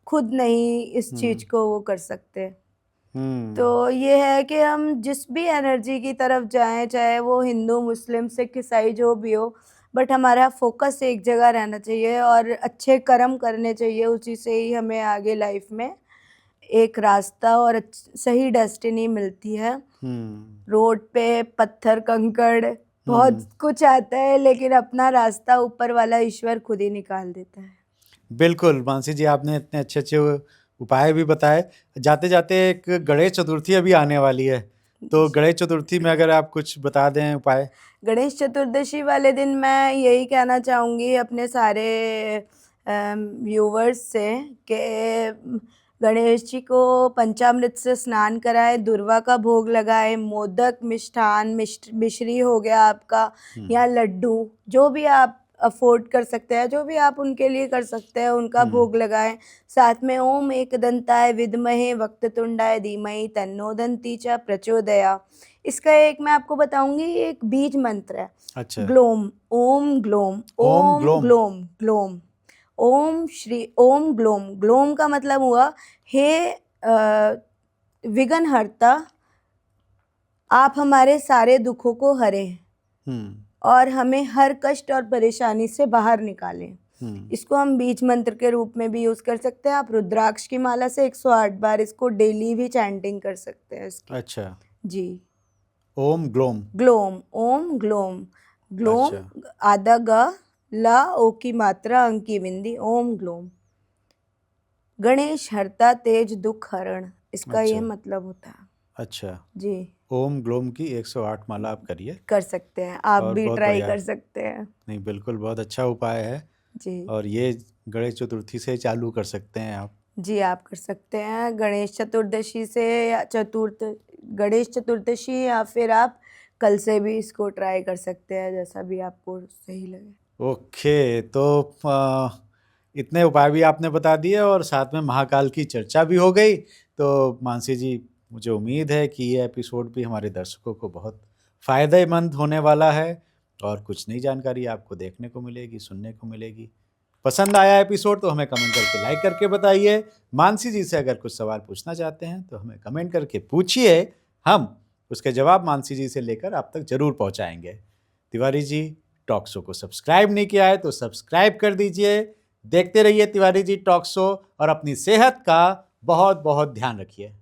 खुद नहीं इस चीज़ को वो कर सकते। तो ये है कि हम जिस भी एनर्जी की तरफ जाएं, चाहे वो हिंदू मुस्लिम सिख ईसाई जो भी हो, बट हमारा फोकस एक जगह रहना चाहिए और अच्छे कर्म करने चाहिए, उसी से ही हमें आगे लाइफ में एक रास्ता और सही डेस्टिनी मिलती है। रोड पे पत्थर कंकड़ बहुत कुछ आता है, लेकिन अपना रास्ता ऊपर वाला ईश्वर खुद ही निकाल देता है। बिल्कुल मानसी जी, आपने इतने अच्छे अच्छे उपाय भी बताए। जाते जाते एक गणेश चतुर्थी अभी आने वाली है, तो गणेश चतुर्थी में अगर आप कुछ बता दें उपाय। गणेश चतुर्दशी वाले दिन मैं यही कहना चाहूँगी अपने सारे व्यूवर्स से कि गणेश जी को पंचामृत से स्नान कराएं, दुर्वा का भोग लगाएं, मोदक, मिष्ठान, मिश्री हो गया आपका, या लड्डू, जो भी आप अफोर्ड कर सकते हैं, जो भी आप उनके लिए कर सकते हैं, उनका भोग लगाएं। साथ में ओम एकदंताय विद्महे वक्रतुंडाय धीमहि तन्नो दंती च प्रचोदया। इसका एक मैं आपको बताऊंगी, एक बीज मंत्र है। अच्छा। ग्लोम, ओम ग्लोम, ओम ओम ग्लोम। ग्लोम, ग्लोम, ओम श्री ओम ग्लोम। ग्लोम का मतलब हुआ हे विघ्नहर्ता, आप हमारे सारे दुखों को हरें और हमें हर कष्ट और परेशानी से बाहर निकालें। इसको हम बीज मंत्र के रूप में भी यूज कर सकते हैं। आप रुद्राक्ष की माला से 108 बार इसको डेली भी चैंटिंग कर सकते हैं इसकी। अच्छा। जी। ओम ग्लोम। ग्लोम, ओम ग्लोम, ग्लोम अच्छा। आधा ग ला ओ की मात्रा अंक की बिंदी, ओम ग्लोम। गणेश हरता तेज दुख हरण, इसका ये अच्छा। मतलब होता है। अच्छा। जी, ओम ग्लोम की 108 माला आप करिए। कर सकते हैं, आप और भी बहुत ट्राई बढ़िया। कर सकते हैं। नहीं, बिल्कुल बहुत अच्छा उपाय है। जी और ये गणेश चतुर्थी से चालू कर सकते हैं आप। जी, आप कर सकते हैं गणेश चतुर्दशी से, या गणेश चतुर्दशी, या फिर आप कल से भी इसको ट्राई कर सकते हैं, जैसा भी आपको सही लगे। ओके, तो इतने उपाय भी आपने बता दिए और साथ में महाकाल की चर्चा भी हो गई। तो मानसी जी, मुझे उम्मीद है कि ये एपिसोड भी हमारे दर्शकों को बहुत फ़ायदेमंद होने वाला है और कुछ नई जानकारी आपको देखने को मिलेगी, सुनने को मिलेगी। पसंद आया एपिसोड तो हमें कमेंट करके लाइक करके बताइए। मानसी जी से अगर कुछ सवाल पूछना चाहते हैं तो हमें कमेंट करके पूछिए, हम उसके जवाब मानसी जी से लेकर आप तक जरूर पहुंचाएंगे। तिवारी जी टॉक शो को सब्सक्राइब नहीं किया है तो सब्सक्राइब कर दीजिए। देखते रहिए तिवारी जी टॉक शो और अपनी सेहत का बहुत बहुत ध्यान रखिए।